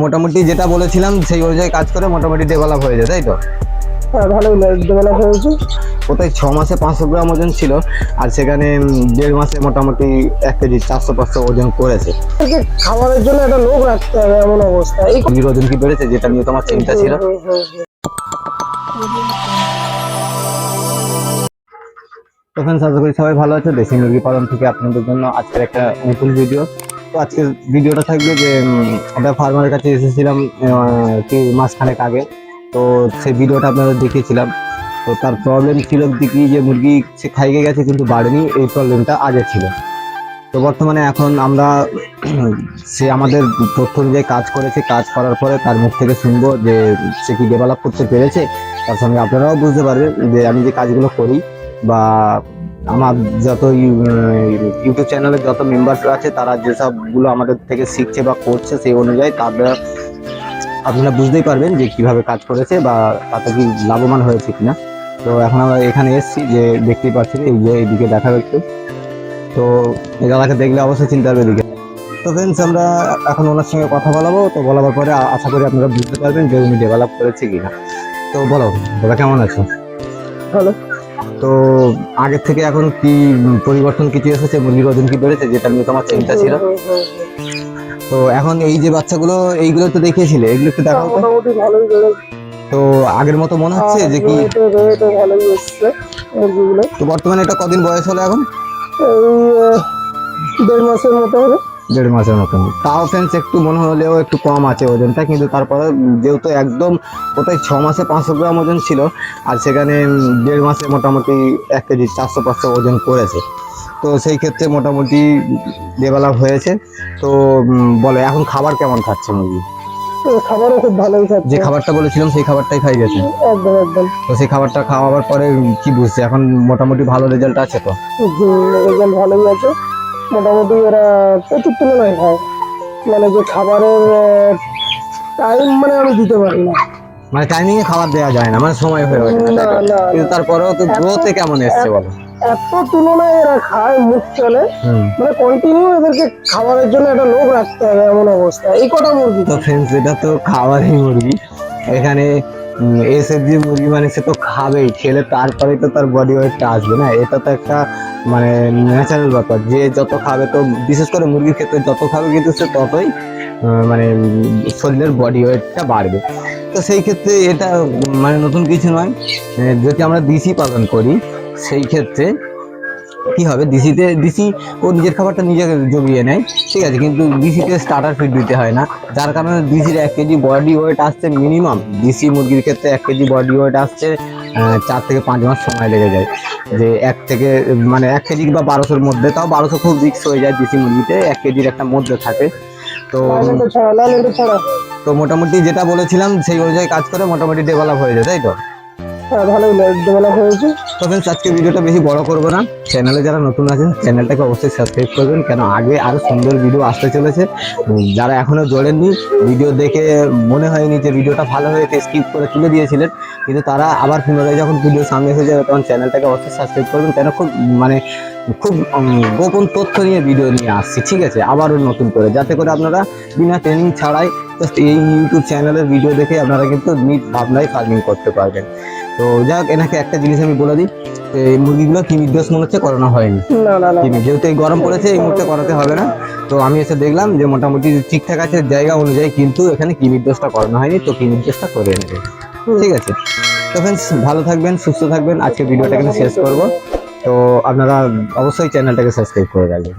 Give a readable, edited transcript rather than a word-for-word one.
মোটামুটি যেটা বলেছিলাম সেই অনুযায়ী কাজ করে মোটামুটি ডেভেলপ হয়ে যায়, তাই তো? হ্যাঁ, ভালোই ডেভেলপ হয়েছে। কোথায় 6 মাসে 500 গ্রাম ওজন ছিল, আর সেখানে 1.5 মাসে মোটামুটি 1 কেজি 400-500 ওজন করেছে। খাবারের জন্য একটা লোক রাখতে হবে এমন অবস্থা। এই মুরগির ওজন কি বেড়েছে, যেটা নিয়ে তোমার চিন্তা ছিল? তো ফ্রেন্ডস, আশা করি সবাই ভালো আছে। দেশি মুরগি পালন থেকে আপনাদের জন্য আজকের একটা নতুন ভিডিও। তো আজকের ভিডিওটা থাকবে যে একটা ফার্মারের কাছে এসেছিলাম কি মাসখানেক আগে। তো সেই ভিডিওটা আপনাদের দেখিয়েছিলাম। তো তার প্রবলেম ছিল কি, যে মুরগি সে খাইয়ে গেছে কিন্তু বাড়েনি, এই প্রবলেমটা আগে ছিল। তো বর্তমানে এখন আমরা সে আমাদের তথ্য অনুযায়ী কাজ করেছে, কাজ করার পরে তার মুখ থেকে শুনবো যে সে কি ডেভেলপ করতে পেরেছে। তার সঙ্গে আপনারাও বুঝতে পারবেন যে আমি যে কাজগুলো করি বা আমার যত ইউটিউব চ্যানেলে যত মেম্বাররা আছে তারা যেসবগুলো আমাদের থেকে শিখছে বা করছে, সেই অনুযায়ী তারা আপনারা বুঝতেই পারবেন যে কিভাবে কাজ করেছে বা তাতে কি লাভবান হয়েছে কিনা। তো এখন আমরা এখানে এসেছি, যে দেখতেই পাচ্ছেন এই যে এইদিকে দেখা যাচ্ছে। তো এই দাদাকে দেখলে অবশ্যই চিনতে পারবে এদিকে। তো ফ্রেন্ডস, আমরা এখন ওনার সঙ্গে কথা বলাবো। তো বলার পরে আশা করি আপনারা বুঝতে পারবেন যে উনি ডেভেলপ করেছে কিনা। তো বলো দাদা, কেমন আছো? ভালো। তো আগের থেকে এখন কি পরিবর্তন কিছু এসেছে? মুরগির ওজন কি বেড়েছে, যেটা নিয়ে তোমার চিন্তা ছিল? তো এখন এই যে বাচ্চাগুলো, এইগুলো তো দেখিয়েছিলে, এগুলো একটু দেখাও তো। মোটামুটি ভালোই বেড়েছে। তো আগের মতো মনে হচ্ছে যে কি? ভালোই এসছে মুরগিগুলো। তো বর্তমানে এটা কদিন বয়স হলো এখন? এই 1.5 মাসের মতো হবে। 1.5 মাসের মতন। তাও ফ্রেন্ডস একটু মনে হলেও একটু কম আছে ওজনটা, কিন্তু তারপরে যেহেতু একদম কোথায় 6 মাসে 500 গ্রাম ওজন ছিল, আর সেখানে 1.5 মাসে মোটামুটি 1 কেজি 400-500 ওজন করেছে। তো সেই ক্ষেত্রে মোটামুটি ডেভেলপ হয়েছে। তো বলে এখন খাবার কেমন খাচ্ছে মুরগি? খাবারও খুব ভালোই খাচ্ছে। যে খাবারটা বলেছিলাম সেই খাবারটাই খাই গেছে? একদম একদম। তো সেই খাবারটা খাওয়াবার পরে কি বুঝছে, এখন মোটামুটি ভালো রেজাল্ট আছে? তো রেজাল্ট ভালোই আছে। মোটামুটি এরা প্রচুর তুলনায় খায়, মানে যে খাবারের টাইম মানে আমি দিতে পারি না, মানে টাইমিং এ খাবার দেওয়া যায় না, মানে সময় হয়ে ওঠে না, তাই তো? কিন্তু তারপরেও তো গ্রোথে কেমন এসছে বলো? এত তুলনায় এরা খায় মুখ চলে, মানে কন্টিনিউ এদেরকে খাবারের জন্য একটা লোক রাখতে হবে এমন অবস্থা। এই কটা মুরগি। তো ফ্রেন্ডস, এটা তো খাবারই মুরগি। এখানে এসএফজি মুরগি মানে সে তো খাবেই, খেলে তারপরে তো তার বডি ওয়েটটা আসবে না। এটা তো একটা মানে ন্যাচারাল ব্যাপার, যে যত খাবে, তো বিশেষ করে মুরগির ক্ষেত্রে যত খাবে কিন্তু সে ততই মানে শরীরের বডি ওয়েটটা বাড়বে। তো সেই ক্ষেত্রে এটা মানে নতুন কিছু নয়। যদি আমরা দেশি পালন করি সেই ক্ষেত্রে কি হবে, দিশি ও নিজের খাবারটা নিজে জমিয়ে নেয়, ঠিক আছে, কিন্তু দিশিতে স্টার্টার ফিড দিতে হয় না, যার কারণে দিশির 1 কেজি বডি ওয়েট আসছে মিনিমাম। দিশি মুরগির ক্ষেত্রে 1 কেজি বডি ওয়েট আসছে 4 থেকে 5 মাস সময় লেগে যায়। যে 1 থেকে মানে 1 কেজি বা 1200-র মধ্যে, তাও 1200 খুব রিস্ক হয়ে যায় দিশি মুরগিতে, 1 কেজির একটা মধ্যে থাকে। তো মোটামুটি যেটা বলেছিলাম সেই অনুযায়ী কাজ করে মোটামুটি ডেভেলপ হয়ে যায়, তাই তো? হ্যাঁ, ভালোই ডেভেলপ হয়েছে। তো ফ্রেন্ডস, আজকে ভিডিওটা বেশি বড় করবো না। চ্যানেলে যারা নতুন আছেন চ্যানেলটাকে অবশ্যই সাবস্ক্রাইব করবেন, কেন আগে আরো সুন্দর ভিডিও আসতে চলেছে। যারা এখনো জড়েননি, ভিডিও দেখে মনে হয়নি যে ভিডিওটা ভালো হয়েছে, স্কিপ করে তুলে দিয়েছিলেন, কিন্তু তারা আবার পুনরায় যখন ভিডিও সামনে এসে যাবে তখন চ্যানেলটাকে অবশ্যই সাবস্ক্রাইব করবেন, কেন খুব গোপন তথ্য নিয়ে ভিডিও নিয়ে আসছি, ঠিক আছে, আবারও নতুন করে, যাতে করে আপনারা বিনা ট্রেনিং ছাড়াই জাস্ট এই ইউটিউব চ্যানেলের ভিডিও দেখে আপনারা কিন্তু নিজ ভাবনায় ফার্মিং করতে পারবেন। তো যাক, এনাকে একটা জিনিস আমি বলে দিই, এই মুরগিগুলো কিমির ডোজ মনে হচ্ছে করানো হয়নি। যেহেতু এই গরম পড়েছে, এই মুহূর্তে করাতে হবে না। তো আমি এসে দেখলাম যে মোটামুটি ঠিকঠাক আছে জায়গা অনুযায়ী, কিন্তু এখানে কিমির ডোজটা করানো হয়নি, তো কিমির ডোজটা করে নেবে, ঠিক আছে? তো ফ্রেন্ডস, ভালো থাকবেন, সুস্থ থাকবেন। আজকে ভিডিওটা এখানে শেষ করবো। তো আপনারা অবশ্যই চ্যানেলটাকে সাবস্ক্রাইব করে রাখবেন।